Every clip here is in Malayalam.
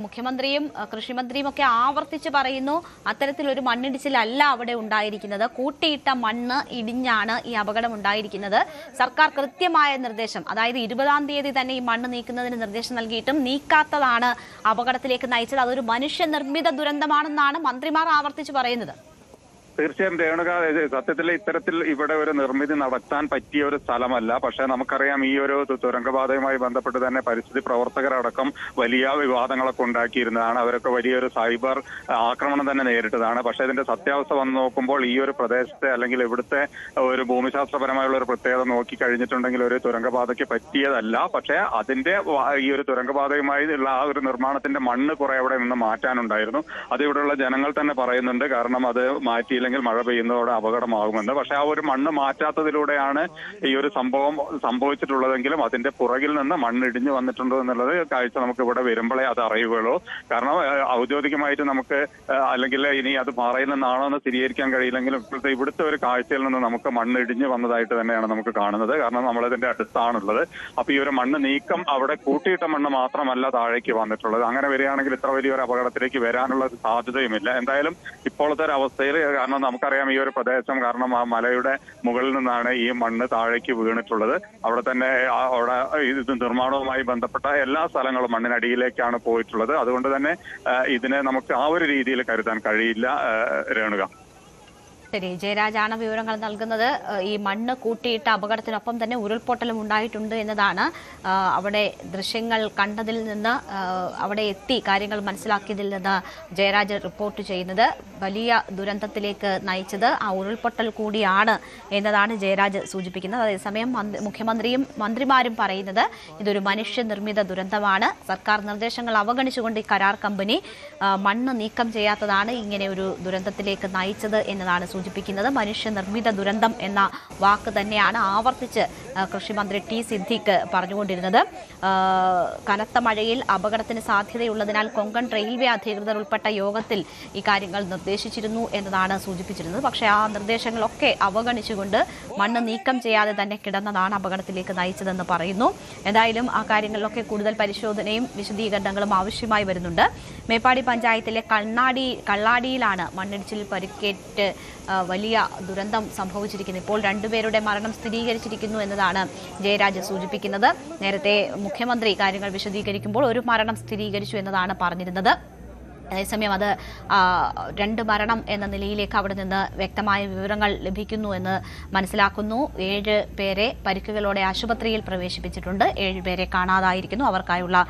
മുഖ്യമന്ത്രിയും കൃഷിമന്ത്രിയും ഒക്കെ ആവർത്തിച്ച് പറയുന്നു അത്തരത്തിലൊരു മണ്ണിടിച്ചിലല്ല അവിടെ ഉണ്ടായിരിക്കുന്നത്. കൂട്ടിയിട്ട മണ്ണ് ഇടിഞ്ഞാണ് ഈ അപകടം ഉണ്ടായിരിക്കുന്നത്. സർക്കാർ കൃത്യമായ നിർദ്ദേശം, അതായത് 20-ാം തീയതി തന്നെ ഈ മണ്ണ് നീക്കുന്നതിന് നിർദ്ദേശം നൽകിയിട്ടും നീക്കാത്തതാണ് അപകടത്തിലേക്ക് നയിച്ചത്. അതൊരു മനുഷ്യനിർമ്മിത ദുരന്തമാണെന്നാണ് മന്ത്രിമാർ ആവർത്തിച്ച് പറയുന്നത്. തീർച്ചയായും രേണുക, സത്യത്തിൽ ഇത്തരത്തിൽ ഇവിടെ ഒരു നിർമ്മിതി നടത്താൻ പറ്റിയ ഒരു സ്ഥലമല്ല. പക്ഷേ നമുക്കറിയാം, ഈ ഒരു തുരങ്കപാതയുമായി ബന്ധപ്പെട്ട് തന്നെ പരിസ്ഥിതി പ്രവർത്തകരടക്കം വലിയ വിവാദങ്ങളൊക്കെ ഉണ്ടാക്കിയിരുന്നതാണ്. അവരൊക്കെ വലിയൊരു സൈബർ ആക്രമണം തന്നെ നേരിട്ടതാണ്. പക്ഷേ ഇതിന്റെ സത്യാവസ്ഥ വന്ന് നോക്കുമ്പോൾ ഈ ഒരു പ്രദേശത്തെ അല്ലെങ്കിൽ ഇവിടുത്തെ ഒരു ഭൂമിശാസ്ത്രപരമായുള്ള ഒരു പ്രത്യേകത നോക്കി കഴിഞ്ഞിട്ടുണ്ടെങ്കിൽ ഒരു തുരങ്കപാതയ്ക്ക് പറ്റിയതല്ല. പക്ഷേ അതിന്റെ ഈ ഒരു തുരങ്കപാതയുമായി ഉള്ള ആ ഒരു നിർമ്മാണത്തിന്റെ മണ്ണ് കുറെ അവിടെ നിന്ന് മാറ്റാനുണ്ടായിരുന്നു. അത് ഇവിടെയുള്ള ജനങ്ങൾ തന്നെ പറയുന്നുണ്ട്. കാരണം അത് മാറ്റിയില്ലെങ്കിൽ മഴ പെയ്യുന്നതോടെ അപകടമാകുമെന്ന്. പക്ഷെ ആ ഒരു മണ്ണ് മാറ്റാത്തതിലൂടെയാണ് ഈ ഒരു സംഭവം സംഭവിച്ചിട്ടുള്ളതെങ്കിലും അതിന്റെ പുറകിൽ നിന്ന് മണ്ണ് ഇടിഞ്ഞു വന്നിട്ടുണ്ടോ എന്നുള്ളത് കാഴ്ച നമുക്ക് ഇവിടെ വരുമ്പോഴേ അത് അറിയുകയുള്ളൂ. കാരണം ഔദ്യോഗികമായിട്ട് നമുക്ക് അല്ലെങ്കിൽ ഇനി അത് പാറയിൽ നിന്നാണോ എന്ന് സ്ഥിരീകരിക്കാൻ കഴിയില്ലെങ്കിലും ഇവിടുത്തെ ഒരു കാഴ്ചയിൽ നിന്ന് നമുക്ക് മണ്ണ് ഇടിഞ്ഞു വന്നതായിട്ട് തന്നെയാണ് നമുക്ക് കാണുന്നത്. കാരണം നമ്മളിതിന്റെ അടുത്താണുള്ളത്. അപ്പൊ ഈ ഒരു മണ്ണ് നീക്കം അവിടെ കൂട്ടിയിട്ട മണ്ണ് മാത്രമല്ല താഴേക്ക് വന്നിട്ടുള്ളത്. അങ്ങനെ വരികയാണെങ്കിൽ ഇത്ര വലിയൊരു അപകടത്തിലേക്ക് വരാനുള്ള സാധ്യതയുമില്ല. എന്തായാലും ഇപ്പോഴത്തെ ഒരു അവസ്ഥയിൽ, കാരണം നമുക്കറിയാം ഈ ഒരു പ്രദേശം, കാരണം ആ മലയുടെ മുകളിൽ നിന്നാണ് ഈ മണ്ണ് താഴേക്ക് വീണിട്ടുള്ളത്. അവിടെ തന്നെ അവിടെ ഇത് നിർമ്മാണവുമായി ബന്ധപ്പെട്ട എല്ലാ സ്ഥലങ്ങളും മണ്ണിനടിയിലേക്കാണ് പോയിട്ടുള്ളത്. അതുകൊണ്ട് തന്നെ ഇതിനെ നമുക്ക് ആ ഒരു രീതിയിൽ കരുതാൻ കഴിയില്ല. രേണുക, ശരി, ജയരാജാണ് വിവരങ്ങൾ നൽകുന്നത്. ഈ മണ്ണ് കൂട്ടിയിട്ട അപകടത്തിനൊപ്പം തന്നെ ഉരുൾപൊട്ടലും ഉണ്ടായിട്ടുണ്ട് എന്നതാണ് അവിടെ ദൃശ്യങ്ങൾ കണ്ടതിൽ നിന്ന്, അവിടെ എത്തി കാര്യങ്ങൾ മനസ്സിലാക്കിയതിൽ നിന്ന് ജയരാജ് റിപ്പോർട്ട് ചെയ്യുന്നത്. വലിയ ദുരന്തത്തിലേക്ക് നയിച്ചത് ആ ഉരുൾപൊട്ടൽ കൂടിയാണ് എന്നതാണ് ജയരാജ് സൂചിപ്പിക്കുന്നത്. അതേസമയം മുഖ്യമന്ത്രിയും മന്ത്രിമാരും പറയുന്നത് ഇതൊരു മനുഷ്യനിർമ്മിത ദുരന്തമാണ്. സർക്കാർ നിർദ്ദേശങ്ങൾ അവഗണിച്ചുകൊണ്ട് ഈ കരാർ കമ്പനി മണ്ണ് നീക്കം ചെയ്യാത്തതാണ് ഇങ്ങനെ ഒരു ദുരന്തത്തിലേക്ക് നയിച്ചത് എന്നതാണ് സൂചിപ്പിക്കുന്നത്. മനുഷ്യനിർമ്മിത ദുരന്തം എന്ന വാക്ക് തന്നെയാണ് ആവർത്തിച്ച് കൃഷിമന്ത്രി ടി സിദ്ദിഖ് പറഞ്ഞുകൊണ്ടിരുന്നത്. കനത്ത മഴയിൽ അപകടത്തിന് സാധ്യതയുള്ളതിനാൽ കൊങ്കൺ റെയിൽവേ അധികൃതർ ഉൾപ്പെട്ട യോഗത്തിൽ ഈ കാര്യങ്ങൾ നിർദ്ദേശിച്ചിരുന്നു എന്നതാണ് സൂചിപ്പിച്ചിരുന്നത്. പക്ഷേ ആ നിർദ്ദേശങ്ങളൊക്കെ അവഗണിച്ചുകൊണ്ട് മണ്ണ് നീക്കം ചെയ്യാതെ തന്നെ കിടന്നതാണ് അപകടത്തിലേക്ക് നയിച്ചതെന്ന് പറയുന്നു. എന്തായാലും ആ കാര്യങ്ങളിലൊക്കെ കൂടുതൽ പരിശോധനയും വിശദീകരണങ്ങളും ആവശ്യമായി വരുന്നുണ്ട്. മേപ്പാടി പഞ്ചായത്തിലെ കള്ളാടിയിലാണ് മണ്ണിടിച്ചിൽ പരിക്കേറ്റ് വലിയ ദുരന്തം സംഭവിച്ചിരിക്കുന്നത്. ഇപ്പോൾ 2 പേരുടെ മരണം സ്ഥിരീകരിച്ചിരിക്കുന്നു എന്നതാണ് ജയരാജ് സൂചിപ്പിക്കുന്നത്. നേരത്തെ മുഖ്യമന്ത്രി കാര്യങ്ങൾ വിശദീകരിക്കുമ്പോൾ ഒരു മരണം സ്ഥിരീകരിച്ചു എന്നതാണ് പറഞ്ഞിരുന്നത്. അതേസമയം അത് 2 മരണം എന്ന നിലയിലേക്ക് അവിടെ നിന്ന് വ്യക്തമായ വിവരങ്ങൾ ലഭിക്കുന്നു എന്ന് മനസ്സിലാക്കുന്നു. 7 പേരെ പരിക്കുകളോടെ ആശുപത്രിയിൽ പ്രവേശിപ്പിച്ചിട്ടുണ്ട്. 7 പേരെ കാണാതായിരിക്കുന്നു. അവർക്കായുള്ള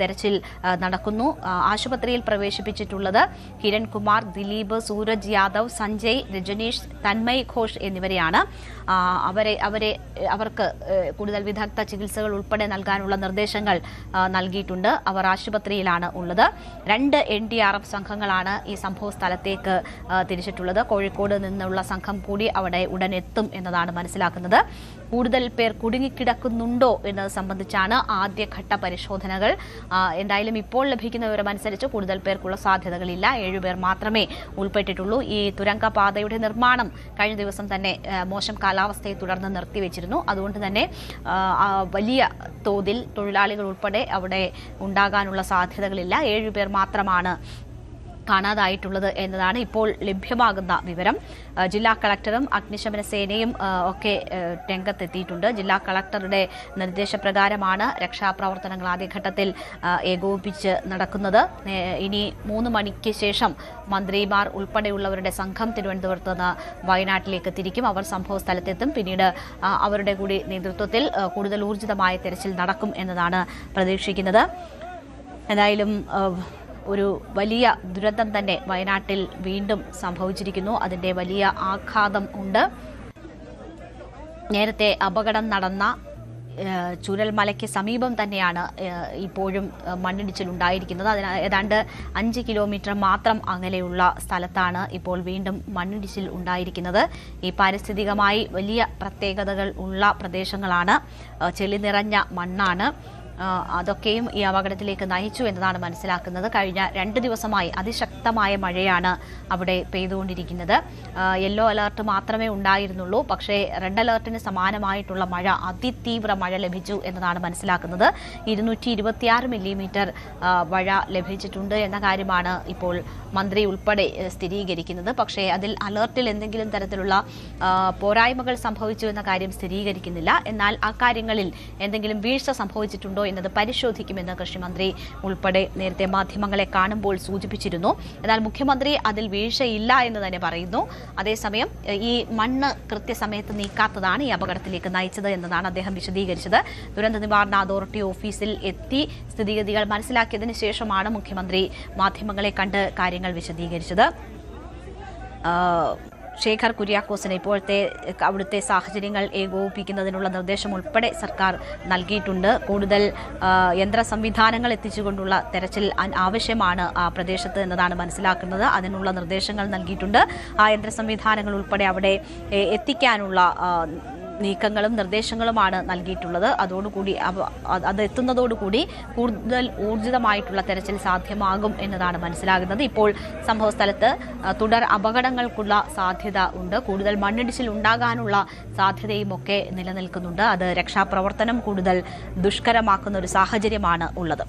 തെരച്ചിൽ നടക്കുന്നു. ആശുപത്രിയിൽ പ്രവേശിപ്പിച്ചിട്ടുള്ളത് കിരൺകുമാർ, ദിലീപ്, സൂരജ് യാദവ്, സഞ്ജയ്, രജനീഷ്, തന്മയ് ഘോഷ് എന്നിവരെയാണ്. അവർക്ക് കൂടുതൽ വിദഗ്ധ ചികിത്സകൾ ഉൾപ്പെടെ നൽകാനുള്ള നിർദ്ദേശങ്ങൾ നൽകിയിട്ടുണ്ട്. അവർ ആശുപത്രിയിലാണ് ഉള്ളത്. 2 NDRF സംഘങ്ങളാണ് ഈ സംഭവ സ്ഥലത്തേക്ക് തിരിച്ചിട്ടുള്ളത്. കോഴിക്കോട് നിന്നുള്ള സംഘം കൂടി അവിടെ ഉടൻ എത്തും എന്നതാണ് മനസ്സിലാക്കുന്നത്. കൂടുതൽ പേർ കുടുങ്ങിക്കിടക്കുന്നുണ്ടോ എന്നത് സംബന്ധിച്ചാണ് ആദ്യഘട്ട പരിശോധനകൾ. എന്തായാലും ഇപ്പോൾ ലഭിക്കുന്ന വിവരമനുസരിച്ച് കൂടുതൽ പേർക്കുള്ള സാധ്യതകളില്ല. 7 പേർ മാത്രമേ ഉൾപ്പെട്ടിട്ടുള്ളൂ. ഈ തുരങ്കപാതയുടെ നിർമ്മാണം കഴിഞ്ഞ ദിവസം തന്നെ മോശം കാലാവസ്ഥയെ തുടർന്ന് നിർത്തിവെച്ചിരുന്നു. അതുകൊണ്ട് തന്നെ വലിയ തോതിൽ തൊഴിലാളികൾ ഉൾപ്പെടെ അവിടെ ഉണ്ടാകാനുള്ള സാധ്യതകളില്ല. 7 പേർ മാത്രമാണ് കാണാതായിട്ടുള്ളത് എന്നതാണ് ഇപ്പോൾ ലഭ്യമാകുന്ന വിവരം. ജില്ലാ കളക്ടറും അഗ്നിശമന സേനയും ഒക്കെ രംഗത്തെത്തിയിട്ടുണ്ട്. ജില്ലാ കളക്ടറുടെ നിർദ്ദേശപ്രകാരമാണ് രക്ഷാപ്രവർത്തനങ്ങൾ ആദ്യഘട്ടത്തിൽ ഏകോപിപ്പിച്ച് നടക്കുന്നത്. ഇനി 3 മണിക്ക് ശേഷം മന്ത്രിമാർ ഉൾപ്പെടെയുള്ളവരുടെ സംഘം തിരുവനന്തപുരത്ത് നിന്ന് വയനാട്ടിലേക്ക് തിരിക്കും. അവർ സംഭവ സ്ഥലത്തെത്തും. പിന്നീട് അവരുടെ കൂടി നേതൃത്വത്തിൽ കൂടുതൽ ഊർജിതമായ തെരച്ചിൽ നടക്കും എന്നതാണ് പ്രതീക്ഷിക്കുന്നത്. എന്തായാലും ഒരു വലിയ ദുരന്തം തന്നെ വയനാട്ടിൽ വീണ്ടും സംഭവിച്ചിരിക്കുന്നു. അതിൻ്റെ വലിയ ആഘാതം ഉണ്ട്. നേരത്തെ അപകടം നടന്ന ചൂരൽമലയ്ക്ക് സമീപം തന്നെയാണ് ഇപ്പോഴും മണ്ണിടിച്ചിലുണ്ടായിരിക്കുന്നത്. അതിന് ഏതാണ്ട് 5 കിലോമീറ്റർ മാത്രം അകലെയുള്ള സ്ഥലത്താണ് ഇപ്പോൾ വീണ്ടും മണ്ണിടിച്ചിൽ ഉണ്ടായിരിക്കുന്നത്. ഈ പാരിസ്ഥിതികമായി വലിയ പ്രത്യേകതകൾ ഉള്ള പ്രദേശങ്ങളാണ്. ചെളി നിറഞ്ഞ മണ്ണാണ്. അതൊക്കെയും ഈ അപകടത്തിലേക്ക് നയിച്ചു എന്നതാണ് മനസ്സിലാക്കുന്നത്. കഴിഞ്ഞ 2 ദിവസമായി അതിശക്തമായ മഴയാണ് അവിടെ പെയ്തുകൊണ്ടിരിക്കുന്നത്. യെല്ലോ അലർട്ട് മാത്രമേ ഉണ്ടായിരുന്നുള്ളൂ. പക്ഷേ റെഡ് അലർട്ടിന് സമാനമായിട്ടുള്ള മഴ, അതിതീവ്ര മഴ ലഭിച്ചു എന്നതാണ് മനസ്സിലാക്കുന്നത്. 226 മില്ലിമീറ്റർ മഴ ലഭിച്ചിട്ടുണ്ട് എന്ന കാര്യമാണ് ഇപ്പോൾ മന്ത്രി ഉൾപ്പെടെ സ്ഥിരീകരിക്കുന്നത്. പക്ഷേ അതിൽ അലർട്ടിൽ എന്തെങ്കിലും തരത്തിലുള്ള പോരായ്മകൾ സംഭവിച്ചു എന്ന കാര്യം സ്ഥിരീകരിക്കുന്നില്ല. എന്നാൽ അക്കാര്യങ്ങളിൽ എന്തെങ്കിലും വീഴ്ച സംഭവിച്ചിട്ടുണ്ടോ എന്നത് പരിശോധിക്കുമെന്ന് കൃഷിമന്ത്രി ഉൾപ്പെടെ നേരത്തെ മാധ്യമങ്ങളെ കാണുമ്പോൾ സൂചിപ്പിച്ചിരുന്നു. എന്നാൽ മുഖ്യമന്ത്രി അതിൽ വീഴ്ചയില്ല എന്ന് തന്നെ പറയുന്നു. അതേസമയം ഈ മണ്ണ് കൃത്യസമയത്ത് നീക്കാത്തതാണ് ഈ അപകടത്തിലേക്ക് നയിച്ചത് എന്നതാണ് അദ്ദേഹം വിശദീകരിച്ചത്. ദുരന്ത നിവാരണ അതോറിറ്റി ഓഫീസിൽ എത്തി സ്ഥിതിഗതികൾ മനസ്സിലാക്കിയതിനു ശേഷമാണ് മുഖ്യമന്ത്രി മാധ്യമങ്ങളെ കണ്ട് കാര്യങ്ങൾ വിശദീകരിച്ചത്. ശേഖർ കുര്യാക്കോസിന് ഇപ്പോഴത്തെ അവിടുത്തെ സാഹചര്യങ്ങൾ ഏകോപിപ്പിക്കുന്നതിനുള്ള നിർദ്ദേശം ഉൾപ്പെടെ സർക്കാർ നൽകിയിട്ടുണ്ട്. കൂടുതൽ യന്ത്ര സംവിധാനങ്ങൾ എത്തിച്ചുകൊണ്ടുള്ള തെരച്ചിൽ ആവശ്യമാണ് ആ പ്രദേശത്ത് എന്നതാണ് മനസ്സിലാക്കുന്നത്. അതിനുള്ള നിർദ്ദേശങ്ങൾ നൽകിയിട്ടുണ്ട്. ആ യന്ത്ര സംവിധാനങ്ങൾ ഉൾപ്പെടെ അവിടെ എത്തിക്കാനുള്ള നീക്കങ്ങളും നിർദ്ദേശങ്ങളുമാണ് നൽകിയിട്ടുള്ളത്. അതോടുകൂടി അത് എത്തുന്നതോടുകൂടി കൂടുതൽ ഊർജിതമായിട്ടുള്ള തെരച്ചിൽ സാധ്യമാകും എന്നതാണ് മനസ്സിലാകുന്നത്. ഇപ്പോൾ സംഭവ സ്ഥലത്ത് തുടർ അപകടങ്ങൾക്കുള്ള സാധ്യത ഉണ്ട്. കൂടുതൽ മണ്ണിടിച്ചിൽ ഉണ്ടാകാനുള്ള സാധ്യതയും ഒക്കെ നിലനിൽക്കുന്നുണ്ട്. അത് രക്ഷാപ്രവർത്തനം കൂടുതൽ ദുഷ്കരമാക്കുന്ന ഒരു സാഹചര്യമാണ് ഉള്ളത്.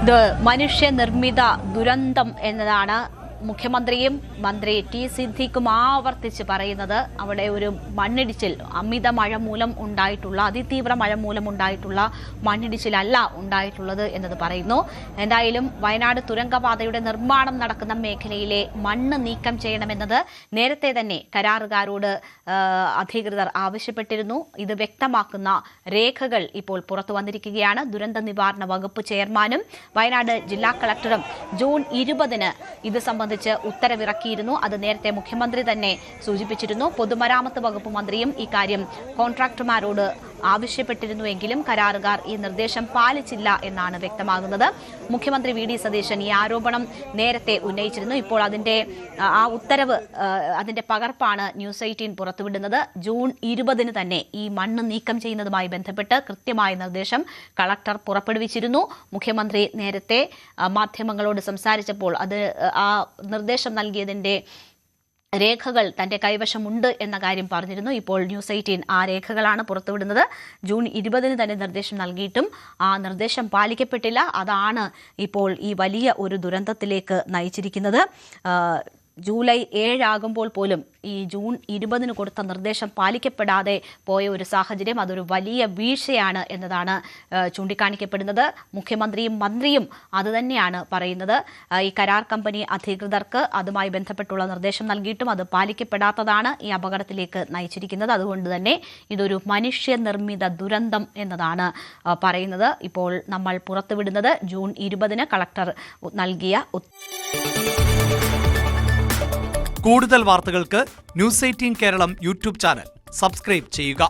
ഇത് മനുഷ്യനിർമ്മിത ദുരന്തം എന്നതാണ് മുഖ്യമന്ത്രിയും മന്ത്രി ടി സിദ്ദീഖും ആവർത്തിച്ച് പറയുന്നത്. അവിടെ ഒരു മണ്ണിടിച്ചിൽ, അമിത മഴ മൂലം ഉണ്ടായിട്ടുള്ള, അതിതീവ്ര മഴ മൂലം ഉണ്ടായിട്ടുള്ള മണ്ണിടിച്ചിലല്ല ഉണ്ടായിട്ടുള്ളത് എന്നത് പറയുന്നു. എന്തായാലും വയനാട് തുരങ്കപാതയുടെ നിർമ്മാണം നടക്കുന്ന മേഖലയിലെ മണ്ണ് നീക്കം ചെയ്യണമെന്നത് നേരത്തെ തന്നെ കരാറുകാരോട് അധികൃതർ ആവശ്യപ്പെട്ടിരുന്നു. ഇത് വ്യക്തമാക്കുന്ന രേഖകൾ ഇപ്പോൾ പുറത്തു വന്നിരിക്കുകയാണ്. ദുരന്ത നിവാരണ വകുപ്പ് ചെയർമാനും വയനാട് ജില്ലാ കളക്ടറും ജൂൺ 20 ഇത് സംബന്ധിച്ച് ഉത്തരവിറക്കിയിരുന്നു. അത് നേരത്തെ മുഖ്യമന്ത്രി തന്നെ സൂചിപ്പിച്ചിരുന്നു. പൊതുമരാമത്ത് വകുപ്പ് മന്ത്രിയും ഇക്കാര്യം കോൺട്രാക്ടർമാരോട് ആവശ്യപ്പെട്ടിരുന്നുവെങ്കിലും കരാറുകാർ ഈ നിർദ്ദേശം പാലിച്ചില്ല എന്നാണ് വ്യക്തമാകുന്നത്. മുഖ്യമന്ത്രി വി ഡി സതീശൻ ഈ ആരോപണം നേരത്തെ ഉന്നയിച്ചിരുന്നു. ഇപ്പോൾ ആ ഉത്തരവ്, അതിന്റെ പകർപ്പാണ് ന്യൂസ് 18 പുറത്തുവിടുന്നത്. ജൂൺ 20 തന്നെ ഈ മണ്ണ് നീക്കം ചെയ്യുന്നതുമായി ബന്ധപ്പെട്ട് കൃത്യമായ നിർദ്ദേശം കളക്ടർ പുറപ്പെടുവിച്ചിരുന്നു. മുഖ്യമന്ത്രി നേരത്തെ മാധ്യമങ്ങളോട് സംസാരിച്ചപ്പോൾ ആ നിർദ്ദേശം നൽകിയതിന്റെ രേഖകൾ തന്റെ കൈവശമുണ്ട് എന്ന കാര്യം പറഞ്ഞിരുന്നു. ഇപ്പോൾ ന്യൂസ് 18 ആ രേഖകളാണ് പുറത്തുവിടുന്നത്. ജൂൺ 20 തന്നെ നിർദ്ദേശം നൽകിയിട്ടും ആ നിർദ്ദേശം പാലിക്കപ്പെട്ടില്ല. അതാണ് ഇപ്പോൾ ഈ വലിയ ഒരു ദുരന്തത്തിലേക്ക് നയിച്ചിരിക്കുന്നത്. ജൂലൈ 7 ആകുമ്പോൾ പോലും ഈ ജൂൺ 20 കൊടുത്ത നിർദ്ദേശം പാലിക്കപ്പെടാതെ പോയ ഒരു സാഹചര്യം, അതൊരു വലിയ വീഴ്ചയാണ് എന്നതാണ് ചൂണ്ടിക്കാണിക്കപ്പെടുന്നത്. മുഖ്യമന്ത്രിയും മന്ത്രിയും അതുതന്നെയാണ് പറയുന്നത്. ഈ കരാർ കമ്പനി അധികൃതർക്ക് അതുമായി ബന്ധപ്പെട്ടുള്ള നിർദ്ദേശം നൽകിയിട്ടും അത് പാലിക്കപ്പെടാത്തതാണ് ഈ അപകടത്തിലേക്ക് നയിച്ചിരിക്കുന്നത്. അതുകൊണ്ട് തന്നെ ഇതൊരു മനുഷ്യനിർമ്മിത ദുരന്തം എന്നതാണ് പറയുന്നത്. ഇപ്പോൾ നമ്മൾ പുറത്തുവിടുന്നത് ജൂൺ 20 കളക്ടർ നൽകിയ. കൂടുതൽ വാർത്തകൾക്ക് news 18 Keralam YouTube channel subscribe ചെയ്യുക.